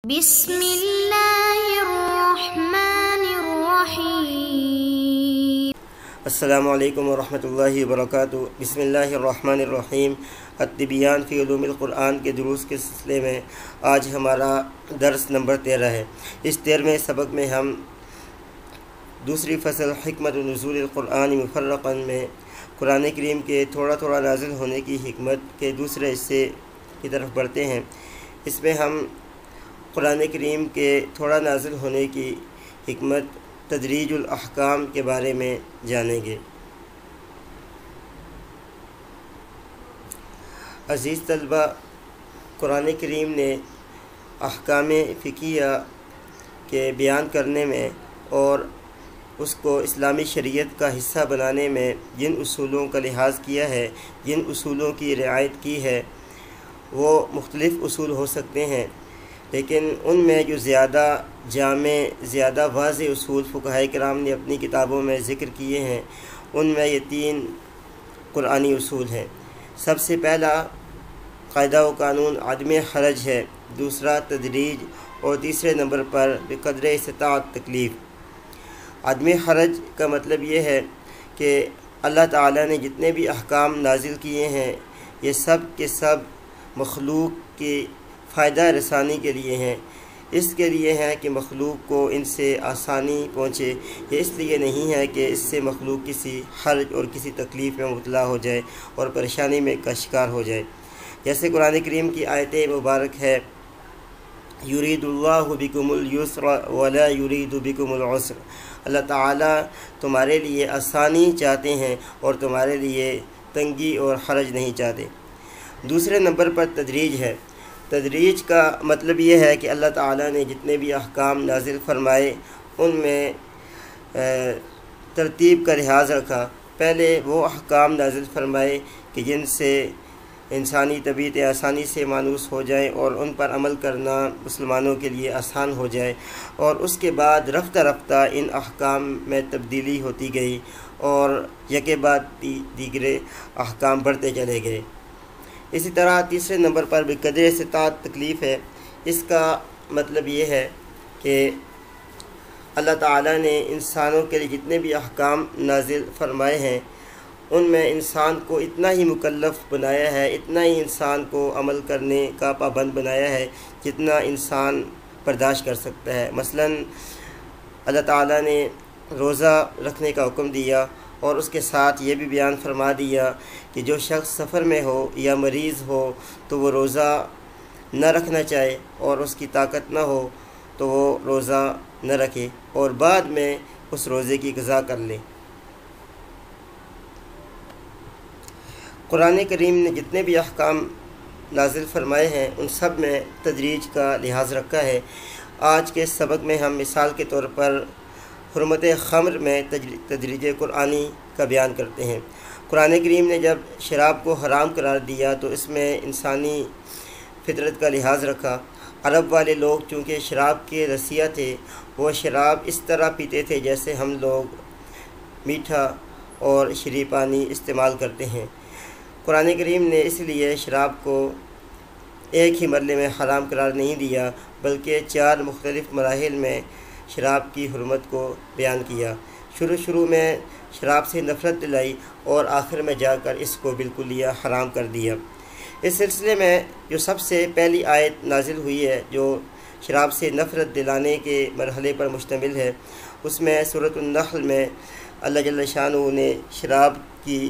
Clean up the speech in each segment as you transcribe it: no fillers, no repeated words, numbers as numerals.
بسم اللہ الرحمن الرحیم۔ السلام علیکم ورحمۃ اللہ وبرکاتہ۔ بسم اللہ الرحمن الرحیم۔ التبیان فی علوم القرآن کے دروس کے سلسلے میں آج ہمارا درس نمبر 13 ہے۔ اس 13ویں سبق میں ہم دوسری فصل حکمت نزول القرآن مفرقا میں قرآن کریم کے تھوڑا تھوڑا نازل ہونے کی حکمت کے دوسرے حصے کی طرف بڑھتے ہیں۔ اس میں ہم قرآن کریم کے تھوڑا نازل ہونے کی حکمت تدریج الاحکام کے بارے میں جانیں گے۔ عزیز طلبہ، قرآن کریم نے احکام فقہیہ کے بیان کرنے میں اور اس کو اسلامی شریعت کا حصہ بنانے میں جن اصولوں کا لحاظ کیا ہے، جن اصولوں کی رعایت کی ہے، وہ مختلف اصول ہو سکتے ہیں، لیکن ان میں جو زیادہ جامع، زیادہ واضح اصول فقہاء کرام نے اپنی کتابوں میں ذکر کیے ہیں، ان میں یہ 3 قرآنی اصول ہیں۔ سب سے پہلا قاعدہ و قانون عدم حرج ہے، دوسرا تدریج، اور تیسرے نمبر پر بقدر استطاعت تکلیف۔ عدم حرج کا مطلب یہ ہے کہ اللہ تعالیٰ نے جتنے بھی احکام نازل کیے ہیں، یہ سب کے سب مخلوق کی فائدہ رسانی کے لیے ہیں، اس کے لیے ہیں کہ مخلوق کو ان سے آسانی پہنچے۔ یہ اس لیے نہیں ہے کہ اس سے مخلوق کسی حرج اور کسی تکلیف میں مبتلا ہو جائے اور پریشانی میں کا شکار ہو جائے۔ جیسے قرآن کریم کی آیت مبارک ہے، یرید اللہ بکم الیسر ولا یرید بکم العسر۔ اللہ تعالیٰ تمہارے لیے آسانی چاہتے ہیں اور تمہارے لیے تنگی اور حرج نہیں چاہتے۔ دوسرے نمبر پر تدریج ہے۔ تدریج کا مطلب یہ ہے کہ اللہ تعالیٰ نے جتنے بھی احکام نازل فرمائے ان میں ترتیب کا لحاظ رکھا۔ پہلے وہ احکام نازل فرمائے کہ جن سے انسانی طبیعتیں آسانی سے مانوس ہو جائیں اور ان پر عمل کرنا مسلمانوں کے لیے آسان ہو جائے، اور اس کے بعد رفتہ رفتہ ان احکام میں تبدیلی ہوتی گئی اور یکے بعد دیگرے احکام بڑھتے چلے گئے۔ اسی طرح تیسرے نمبر پر بقدر استطاعت تکلیف ہے۔ اس کا مطلب یہ ہے کہ اللہ تعالیٰ نے انسانوں کے لیے جتنے بھی احکام نازل فرمائے ہیں ان میں انسان کو اتنا ہی مکلف بنایا ہے، اتنا ہی انسان کو عمل کرنے کا پابند بنایا ہے جتنا انسان برداشت کر سکتا ہے۔ مثلا اللہ تعالیٰ نے روزہ رکھنے کا حکم دیا اور اس کے ساتھ یہ بھی بیان فرما دیا کہ جو شخص سفر میں ہو یا مریض ہو تو وہ روزہ نہ رکھنا چاہے، اور اس کی طاقت نہ ہو تو وہ روزہ نہ رکھے اور بعد میں اس روزے کی قضا کر لے۔ قرآن کریم نے جتنے بھی احکام نازل فرمائے ہیں ان سب میں تدریج کا لحاظ رکھا ہے۔ آج کے سبق میں ہم مثال کے طور پر حرمت خمر میں تدریج قرآنی کا بیان کرتے ہیں۔ قرآن کریم نے جب شراب کو حرام قرار دیا تو اس میں انسانی فطرت کا لحاظ رکھا۔ عرب والے لوگ چونکہ شراب کے رسیہ تھے، وہ شراب اس طرح پیتے تھے جیسے ہم لوگ میٹھا اور شیریں پانی استعمال کرتے ہیں۔ قرآن کریم نے اس لیے شراب کو ایک ہی مرلے میں حرام قرار نہیں دیا، بلکہ 4 مختلف مراحل میں شراب کی حرمت کو بیان کیا۔ شروع میں شراب سے نفرت دلائی اور آخر میں جا کر اس کو بالکل حرام کر دیا۔ اس سلسلے میں جو سب سے پہلی آیت نازل ہوئی ہے جو شراب سے نفرت دلانے کے مرحلے پر مشتمل ہے، اس میں سورۃ النحل میں اللہ جل شانہ نے شراب کی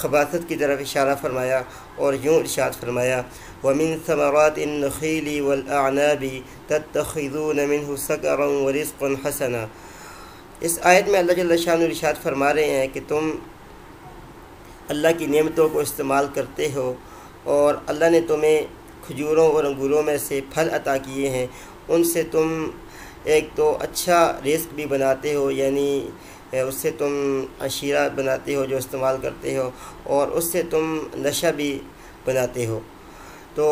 خباثت کی طرف اشارہ فرمایا اور یوں ارشاد فرمایا، وَمِن ثَمَرَاتِ النَّخِيلِ وَالْأَعْنَابِ تَتَّخِذُونَ مِنْهُ سَكَرًا وَرِزْقًا حَسَنًا۔ اس آیت میں اللہ جل شانہ ارشاد فرما رہے ہیں کہ تم اللہ کی نعمتوں کو استعمال کرتے ہو اور اللہ نے تمہیں کھجوروں اور انگوروں میں سے پھل عطا کیے ہیں، ان سے تم ایک تو اچھا رزق بھی بناتے ہو، یعنی اس سے تم عشیرہ بناتے ہو جو استعمال کرتے ہو، اور اس سے تم نشہ بھی بناتے ہو۔ تو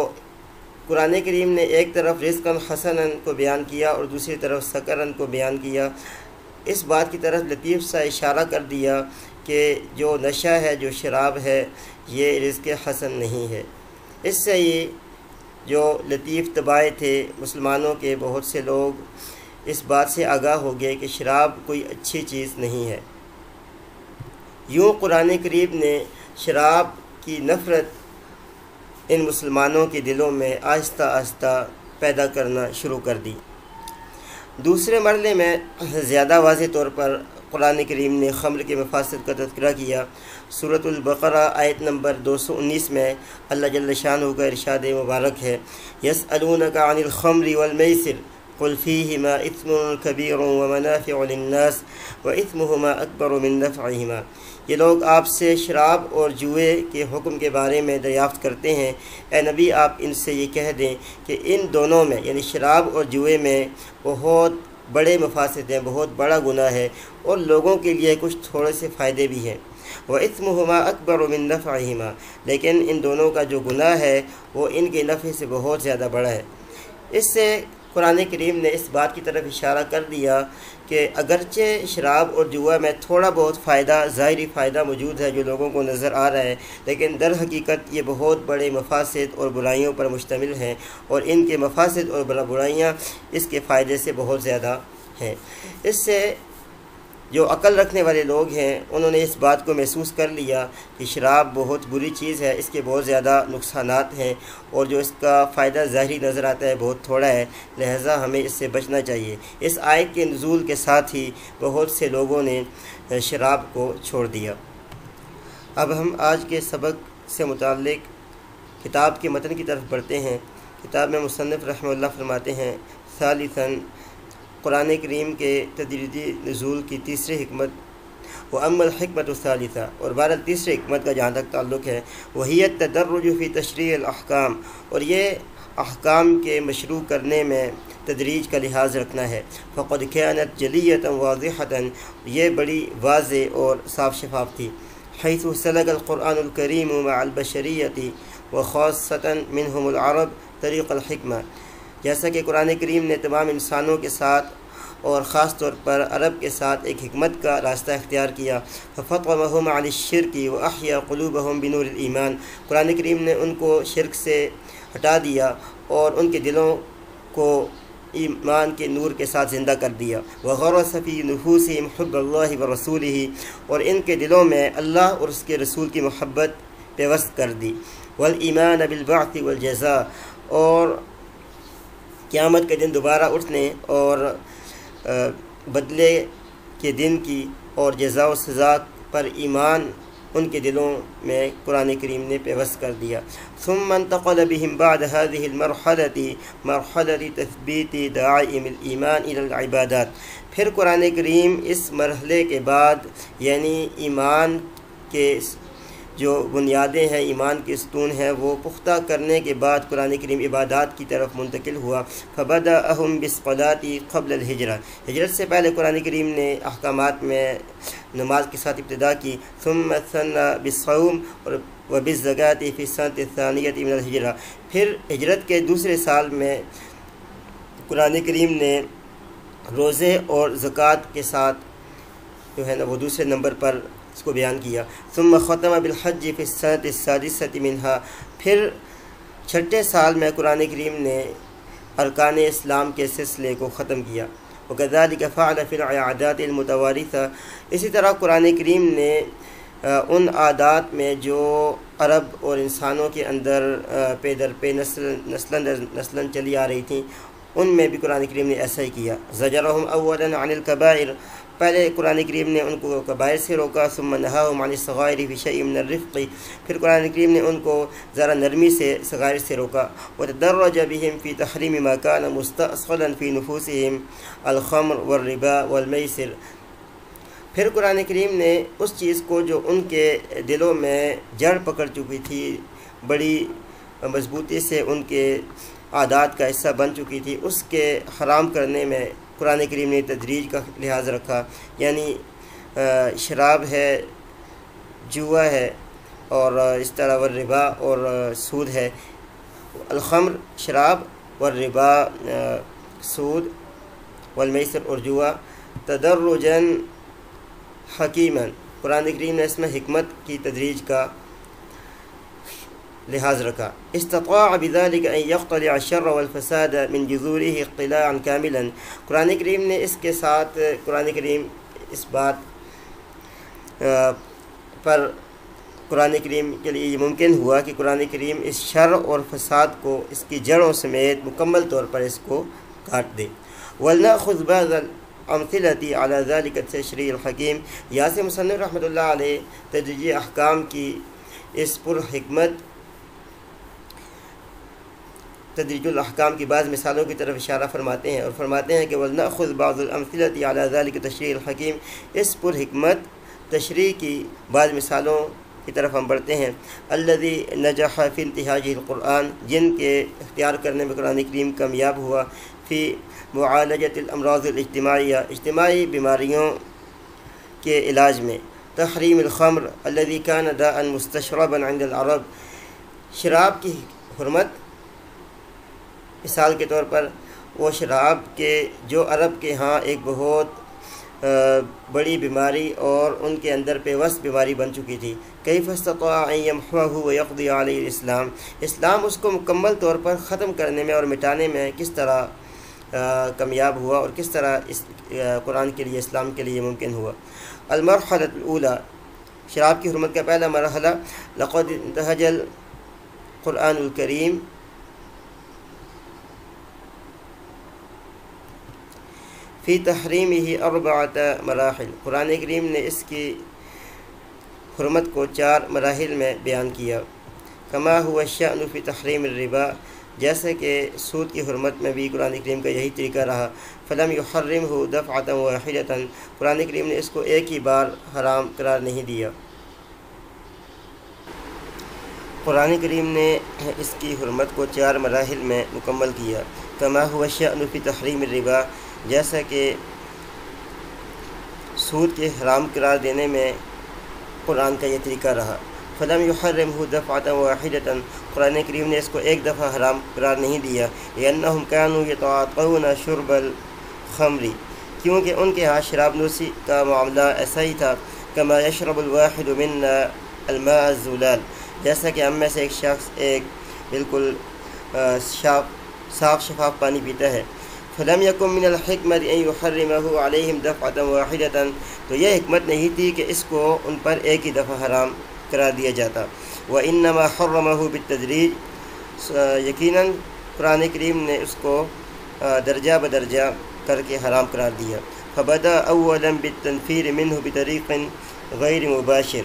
قرآن کریم نے ایک طرف رزقاً حسناً کو بیان کیا اور دوسری طرف سکراً کو بیان کیا۔ اس بات کی طرف لطیف سا اشارہ کر دیا کہ جو نشہ ہے، جو شراب ہے، یہ رزق حسن نہیں ہے۔ اس سے یہ جو لطیف طبائع تھے مسلمانوں کے، بہت سے لوگ اس بات سے آگاہ ہو گئے کہ شراب کوئی اچھی چیز نہیں ہے۔ یوں قرآن کریم نے شراب کی نفرت ان مسلمانوں کے دلوں میں آہستہ آہستہ پیدا کرنا شروع کر دی۔ دوسرے مرحلے میں زیادہ واضح طور پر قرآن کریم نے خمر کے مفاسد کا تذکرہ کیا۔ سورۃ البقرہ آیت نمبر 219 میں اللہ جل شانہ کا ارشاد مبارک ہے، یسألونک عن الخمر والمیسر قل فیہما اثم کبیر ومنافع للناس واثمہما اکبر من نفعہما۔ یہ لوگ آپ سے شراب اور جوئے کے حکم کے بارے میں دریافت کرتے ہیں، اے نبی آپ ان سے یہ کہہ دیں کہ ان دونوں میں یعنی شراب اور جوئے میں بہت بڑے مفاسد ہیں، بہت بڑا گناہ ہے، اور لوگوں کے لیے کچھ تھوڑے سے فائدے بھی ہیں۔ وَإِثْمُهُمَا أَكْبَرُ مِن نَفْعِهِمَا، لیکن ان دونوں کا جو گناہ ہے وہ ان کے نفع سے بہت زیادہ بڑا ہے۔ اس سے قرآن کریم نے اس بات کی طرف اشارہ کر دیا کہ اگرچہ شراب اور جوا میں تھوڑا بہت فائدہ، ظاہری فائدہ موجود ہے جو لوگوں کو نظر آ رہا ہے، لیکن در حقیقت یہ بہت بڑے مفاسد اور برائیوں پر مشتمل ہیں، اور ان کے مفاسد اور برائیاں اس کے فائدے سے بہت زیادہ ہیں۔ اس سے جو عقل رکھنے والے لوگ ہیں انہوں نے اس بات کو محسوس کر لیا کہ شراب بہت بری چیز ہے، اس کے بہت زیادہ نقصانات ہیں، اور جو اس کا فائدہ ظاہری نظر آتا ہے بہت تھوڑا ہے، لہٰذا ہمیں اس سے بچنا چاہیے۔ اس آیت کے نزول کے ساتھ ہی بہت سے لوگوں نے شراب کو چھوڑ دیا۔ اب ہم آج کے سبق سے متعلق کتاب کے متن کی طرف بڑھتے ہیں۔ کتاب میں مصنف رحمہ اللہ فرماتے ہیں، ثالثاً قرآن کریم کے تدریجی نزول کی تیسری حکمت، وَأَمَّا الْحِكْمَةُ الثَّالِثَةُ، اور بہرحال تیسری حکمت کا جہاں تک تعلق ہے، وَهِيَ التَّدَرُّجُ فِي تَشْرِيعِ الْأَحْكَامِ، اور یہ احکام کے مشروع کرنے میں تدریج کا لحاظ رکھنا ہے۔ فَقَدْ كَانَتْ جَلِيَّةً وَاضِحَةً، یہ بڑی واضح اور صاف شفاف تھی۔ حَيْثُ سَلَكَ الْقُرْآنُ الْكَرِيمُ مَعَ الْبَشَرِيَّةِ وَخَاصَّةً مِنْهُمُ الْعَرَبِ طَرِيقَ الْحِكْمَةِ، جیسا کہ قرآن کریم نے تمام انسانوں کے ساتھ اور خاص طور پر عرب کے ساتھ ایک حکمت کا راستہ اختیار کیا۔ فَفَطَمَهُمْ عَنِ الشِّرْكِ وَأَحْيَا قُلُوبَهُمْ بِنُورِ الْإِيمَانِ، قرآن کریم نے ان کو شرک سے ہٹا دیا اور ان کے دلوں کو ایمان کے نور کے ساتھ زندہ کر دیا۔ وَغَرَسَ فِي نُفُوسِهِمْ حُبَّ اللَّهِ وَرَسُولِهِ، اور ان کے دلوں میں اللہ اور اس کے رسول کی محبت پیوست کر دی۔ وَالْإِيمَانَ بِالْبَعْثِ وَالْجَزَاءِ، اور قیامت کے دن دوبارہ اٹھنے اور بدلے کے دن کی اور جزا و سزا پر ایمان ان کے دلوں میں قرآن کریم نے پیوست کر دیا۔ ثم انتقل بهم بعد هذه المرحلة مرحلة تثبيت دعائم الإيمان إلى العبادات، پھر قرآن کریم اس مرحلے کے بعد یعنی ایمان کے جو بنیادیں ہیں، ایمان کے ستون ہیں، وہ پختہ کرنے کے بعد قرآن کریم عبادات کی طرف منتقل ہوا۔ فبدأهم بالصلاة قبل الہجرہ، ہجرت سے پہلے قرآن کریم نے احکامات میں نماز کے ساتھ ابتدا کی۔ ثم ثنى بالصوم وبالزکاة فی السنة الثانیة من الہجرہ، پھر ہجرت کے دوسرے سال میں قرآن کریم نے روزے اور زکوٰۃ کے ساتھ جو ہے نا وہ دوسرے نمبر پر اس کو بیان کیا۔ ثم ختم بالحج فی السنة السادسة منها، پھر چھٹے سال میں قرآن کریم نے ارکان اسلام کے سلسلے کو ختم کیا۔ وكذلك فعل في العادات المتوارثة، اسی طرح قرآن کریم نے ان عادات میں جو عرب اور انسانوں کے اندر پے در پے نسلاً چلی آ رہی تھیں، ان میں بھی قرآن کریم نے ایسا ہی کیا۔ زجرهم اولا عن الكبائر، پہلے قرآن کریم نے ان کو کبائر سے روکا۔ ثم نہاهم عن الصغائر في شيء من الرفق، پھر قرآن کریم نے ان کو ذرا نرمی سے صغائر سے روکا۔ وتدرج بهم في تحريم ما كان مستأصلا في نفوسهم الخمر والربا والميسر، پھر قرآن کریم نے اس چیز کو جو ان کے دلوں میں جڑ پکڑ چکی تھی، بڑی مضبوطی سے ان کے عادات کا حصہ بن چکی تھی، اس کے حرام کرنے میں قرآن کریم نے تدریج کا لحاظ رکھا، یعنی شراب ہے، جوا ہے، اور اس طرح والربا اور سود ہے۔ الخمر شراب، والربا سود، والمیسر اور جوا، تدرجاً حکیماً، قرآن کریم نے اس میں حکمت کی تدریج کا لحاظ رکھا۔ استطاع بذلك ان يقتلع الشر والفساد من جذوره اقتلاعا كاملا۔ قرآن کریم نے اس کے ساتھ قرآن کریم اس بات پر قرآن کریم کے لیے یہ ممکن ہوا کہ قرآن کریم اس شر اور فساد کو اس کی جڑوں سمیت مکمل طور پر اس کو کاٹ دے۔ وَلْنَأْخُذْ بَعْضَ الْأَمْثِلَةِ عَلَى ذَلِكَ التَّشْرِيعِ الْحَكِيمِ۔ یہاں سے مصنف رحمۃ اللہ علیہ تدریجی احکام کی اس پر حکمت تدریج الاحکام کی بعض مثالوں کی طرف اشارہ فرماتے ہیں، اور فرماتے ہیں کہ وَلْنَأْخُذْ بَعْضَ الْأَمْثِلَةِ عَلَى ذَلِكَ التَّشْرِيعِ الْحَكِيمِ۔ اس پر حکمت تشریع کی بعض مثالوں کی طرف ہم بڑھتے ہیں۔ الذي نجح في انتهاجه القرآن، جن کے اختیار کرنے میں قرآن کریم کامیاب ہوا، فی معالجۃ الامراض الاجتماعیہ، اجتماعی بیماریوں کے علاج میں۔ تحریم الخمر الذي كان داء مستشربا عند العرب، شراب کی حرمت، مثال کے طور پر وہ شراب کے جو عرب کے ہاں ایک بہت بڑی بیماری اور ان کے اندر پیوست بیماری بن چکی تھی۔ کیف استطاع ان یمحوه ویقضی علیہ الاسلام، اسلام اس کو مکمل طور پر ختم کرنے میں اور مٹانے میں کس طرح کامیاب ہوا، اور کس طرح اس قرآن کے لیے اسلام کے لیے ممکن ہوا۔ المرحلۃ الاولی، شراب کی حرمت کا پہلا مرحلہ، لقد انتهج القرآن الکریم فی تحریمہ اربعۃ مراحل، قرآن کریم نے اس کی حرمت کو 4 مراحل میں بیان کیا۔ کما هو الشأن فی تحریم الربا، جیسے کہ سود کی حرمت میں بھی قرآن کریم کا یہی طریقہ رہا۔ فلم یحرمہ دفعۃ واحدۃ، قرآن کریم نے اس کو ایک ہی بار حرام قرار نہیں دیا۔ قرآن کریم نے اس کی حرمت کو 4 مراحل میں مکمل کیا۔ کما هو الشأن فی تحریم الربا، جیسا کہ سود کے حرام قرار دینے میں قرآن کا یہ طریقہ رہا۔ فلم یحرمہ دفعۃ واحدۃ، قرآن کریم نے اس کو ایک دفعہ حرام قرار نہیں دیا۔ لأنہم كانوا يتعاطون شرب الخمر، کیونکہ ان کے ہاں شراب نوشی کا معاملہ ایسا ہی تھا۔ کما یشرب الواحد منا الماء الزلال، جیسا کہ ہم میں سے ایک شخص ایک بالکل صاف شفاف پانی پیتا ہے۔ فلم یکن من الحکمت ان یحرمہ علیہم دفعۃ واحدۃ، تو یہ حکمت نہیں تھی کہ اس کو ان پر ایک ہی دفعہ حرام قرار دیا جاتا۔ وانما حرمہ بالتدریج، یقیناً قرآن کریم نے اس کو درجہ بدرجہ کر کے حرام قرار دیا۔ فبدا اولا بالتنفیر منہ بطریق غیر مباشر،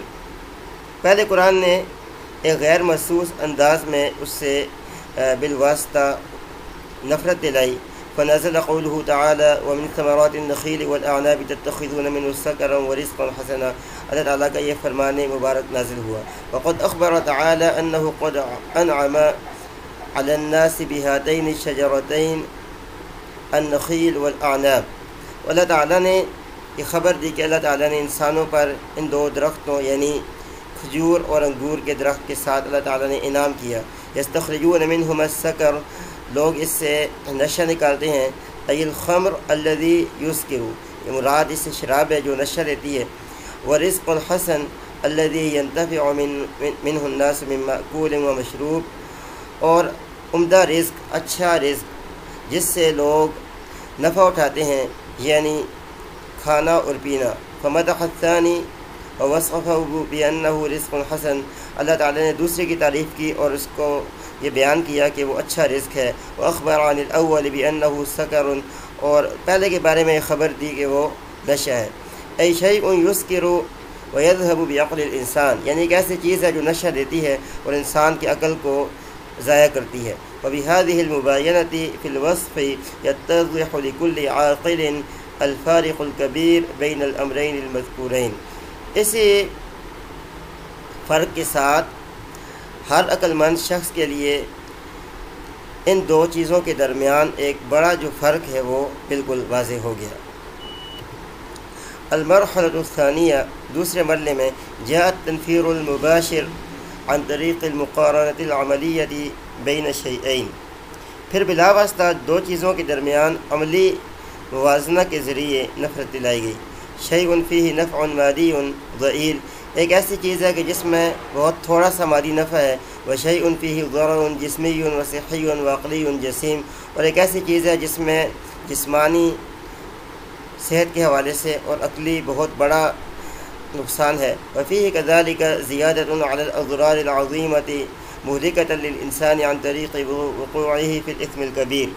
پہلے قرآن نے ایک غیر محسوس انداز میں اس سے بالواسطہ نفرت دلائی۔ فنزل قوله تعالی ومن ثمرات النخیل والاعناب تتخذون منه سکرا ورزقا حسنا، اللہ تعالیٰ کا یہ فرمان مبارک نازل ہوا۔ وقد اخبر تعالی انه قد انعم على الناس بهاتین الشجرتین النخیل والاعناب، اللہ تعالیٰ نے یہ خبر دی کہ اللہ تعالیٰ نے انسانوں پر ان 2 درختوں یعنی کھجور اور انگور کے درخت کے ساتھ اللہ تعالیٰ نے انعام کیا۔ یستخرجون منهما السکر، لوگ اس سے نشہ نکالتے ہیں۔ ای الخمر الذی یسکر، یہ مراد اس سے شراب ہے جو نشہ دیتی ہے۔ ورزق الحسن الذی ینتفع منہ الناس من مأکول و مشروب، اور عمدہ رزق، اچھا رزق جس سے لوگ نفع اٹھاتے ہیں، یعنی کھانا اور پینا۔ فمدح الثانی ووصفہ بأنہ رزق حسن، اللہ تعالیٰ نے دوسرے کی تعریف کی اور اس کو یہ بیان کیا کہ وہ اچھا رزق ہے۔ وأخبر عن الأول بأنه سکر، اور پہلے کے بارے میں خبر دی کہ وہ نشہ ہے۔ ای شیء یسکر ویذهب بعقل الانسان، یعنی ایک ایسی چیز ہے جو نشہ دیتی ہے اور انسان کی عقل کو ضائع کرتی ہے۔ وبهذه المباینة في الوصف يتضح لكل عاقل الفارق الكبير بين الأمرين المذكورين، اسی فرق کے ساتھ ہر عقل مند شخص کے لیے ان 2 چیزوں کے درمیان ایک بڑا جو فرق ہے وہ بالکل واضح ہو گیا۔ المرحلۃ الثانیہ، دوسرے مرحلے میں، جاء التنفیر المباشر عن طریق المقارنۃ العملیۃ بین الشیئین، پھر بلا واسطہ 2 چیزوں کے درمیان عملی موازنہ کے ذریعے نفرت دلائی گئی۔ شیء فیہ نفع مادی ضئیل، ایک ایسی چیز ہے کہ جس میں بہت تھوڑا سا مادی نفع ہے، وشیء فیہ ضرر جسمی وصحی وعقلی جسیم، اور ایک ایسی چیز ہے جس میں جسمانی صحت کے حوالے سے اور عقلی بہت بڑا نقصان ہے۔ وفیہ کذالک زیادۃ علی الاضرار العظیمۃ مہلکۃ للانسان عن طریق وقوعہ فی الاثم الکبیر،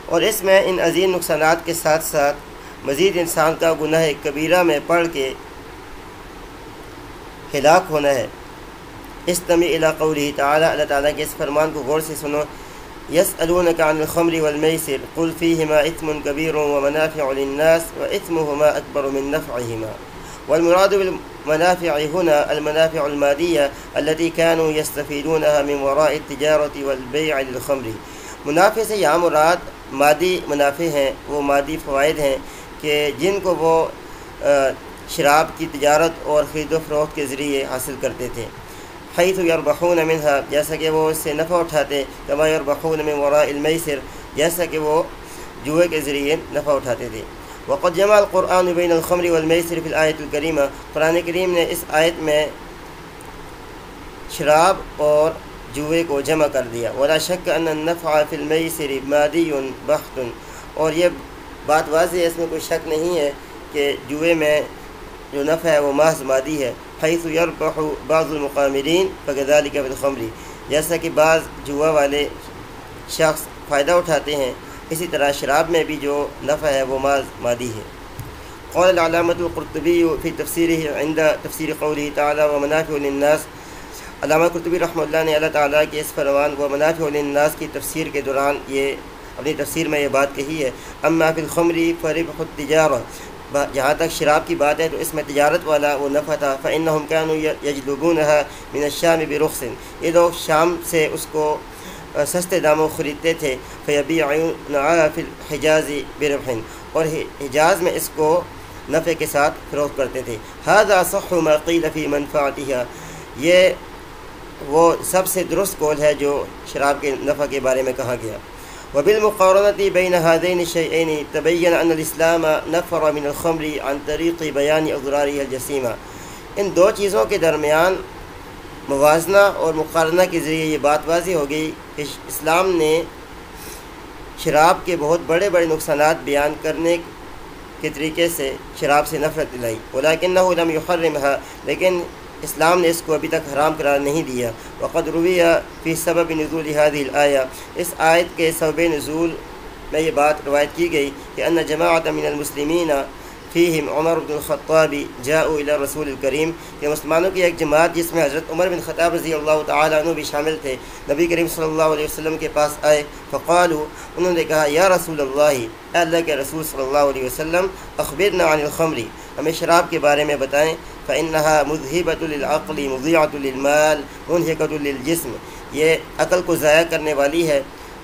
اور اس میں ان عظیم نقصانات کے ساتھ ساتھ مزید انسان کا گناہ کبیرہ میں پڑھ کے ہلاک ہونا ہے۔ استمع الی قولہ تعالی، اللہ تعالیٰ کے اس فرمان کو غور سے سنو۔ یسألونک عن الخمر والمیسر قل فیہما اثم کبیر ومنافع للناس واثمہما اکبر من نفعہما، والمراد بالمنافع هنا المنافع المادیہ التي كانوا يستفيدونها من وراء التجارة والبيع للخمر۔ منافع سے یہاں مراد مادی منافع ہیں، وہ مادی فوائد ہیں کہ جن کو وہ شراب کی تجارت اور خرید و فروخت کے ذریعے حاصل کرتے تھے۔ حیث یربحون منہا، جیسا کہ وہ اس سے نفع اٹھاتے، کما یربحون من وراء المیسر، جیسا کہ وہ جوئے کے ذریعے نفع اٹھاتے تھے۔ وقد جمع القرآن بین الخمر والمیسر فی الآیت الکریمہ، قرآن کریم نے اس آیت میں شراب اور جوئے کو جمع کر دیا۔ ولا شک ان النفع فی المیسر مادی بحت، اور یہ بات واضح ہے، اس میں کوئی شک نہیں ہے کہ جوئے میں جو نفع ہے وہ محض مادی ہے۔ حیث یربح بعض المقامرین فکذالک فی الخمر، جیسا کہ بعض جوا والے شخص فائدہ اٹھاتے ہیں، اسی طرح شراب میں بھی جو نفع ہے وہ محض مادی ہے۔ قال العلامۃ القرطبی فی تفسیرہ عند تفسیر قولہ تعالی ومنافع للناس، علامہ قرطبی رحمہ اللہ نے اللہ تعالیٰ کے اس فرمان ومنافع للناس کی تفسیر کے دوران یہ اپنی تفسیر میں یہ بات کہی ہے۔ اما فی الخمر فربح التجارہ، جہاں تک شراب کی بات ہے تو اس میں تجارت والا وہ نفع تھا۔ فإنہم كانوا یجلبونها من الشام برخص، یہ لوگ شام سے اس کو سستے داموں خریدتے تھے۔ فیبیعونها فی الحجاز بربح، اور حجاز میں اس کو نفع کے ساتھ فروخت کرتے تھے۔ هذا صح ما قیل فی منفعتها، یہ وہ سب سے درست قول ہے جو شراب کے نفع کے بارے میں کہا گیا۔ وبالمقارنة بين هذين الشيئين تبين أن الإسلام نفر من الخمر عن طريق بيان أضرارها الجسيمة، ان دو چیزوں کے درمیان موازنہ اور مقارنہ کے ذریعے یہ بات واضح ہو گئی کہ اسلام نے شراب کے بہت بڑے بڑے نقصانات بیان کرنے کے طریقے سے شراب سے نفرت دلائی۔ ولكنه لم يحرمها، لیکن اسلام نے اس کو ابھی تک حرام قرار نہیں دیا۔ وقد روی فی سبب نزول هذه الآیہ، اس آیت کے سبب نزول میں یہ بات روایت کی گئی کہ ان جماعت من المسلمین فیہم عمر بن الخطاب جاءوا الى رسول الکریم، کہ مسلمانوں کی ایک جماعت جس میں حضرت عمر بن خطاب رضی اللہ تعالیٰ عنہ بھی شامل تھے، نبی کریم صلی اللہ علیہ وسلم کے پاس آئے۔ فقالوا، انہوں نے کہا، یا رسول اللہ، اے اللہ کے رسول صلی اللہ علیہ وسلم، اخبرنا عن الخمر، ہمیں شراب کے بارے میں بتائیں۔ فإنها مذہبۃ للعقل مضیعۃ للمال منہکۃ للجسم، یہ عقل کو ضائع کرنے والی ہے،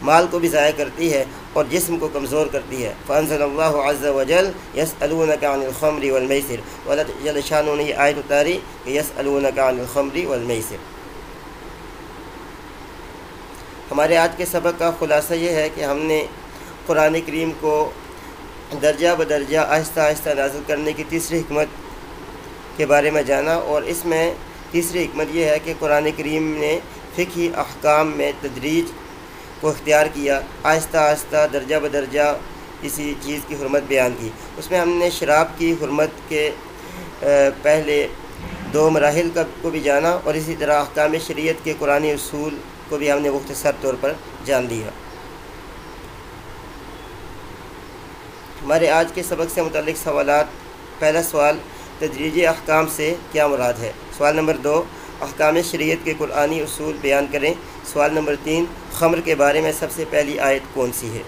مال کو بھی ضائع کرتی ہے اور جسم کو کمزور کرتی ہے۔ فانزل اللہ عز وجل یسألونک عن الخمر والمیسر، اللہ جل شانہ نے یہ آیت اتاری کہ یسألونک عن الخمر والمیسر۔ ہمارے آج کے سبق کا خلاصہ یہ ہے کہ ہم نے قرآن کریم کو درجہ بدرجہ آہستہ آہستہ نازل کرنے کی تیسری حکمت کے بارے میں جانا، اور اس میں تیسری حکمت یہ ہے کہ قرآن کریم نے فقہی احکام میں تدریج کو اختیار کیا، آہستہ آہستہ درجہ بدرجہ کسی چیز کی حرمت بیان کی۔ اس میں ہم نے شراب کی حرمت کے پہلے دو مراحل کو بھی جانا، اور اسی طرح احکام شریعت کے قرآنی اصول کو بھی ہم نے مختصر طور پر جان لیا۔ ہمارے آج کے سبق سے متعلق سوالات، پہلا سوال، تدریجی احکام سے کیا مراد ہے؟ سوال نمبر 2، احکام شریعت کے قرآنی اصول بیان کریں۔ سوال نمبر 3، خمر کے بارے میں سب سے پہلی آیت کون سی ہے؟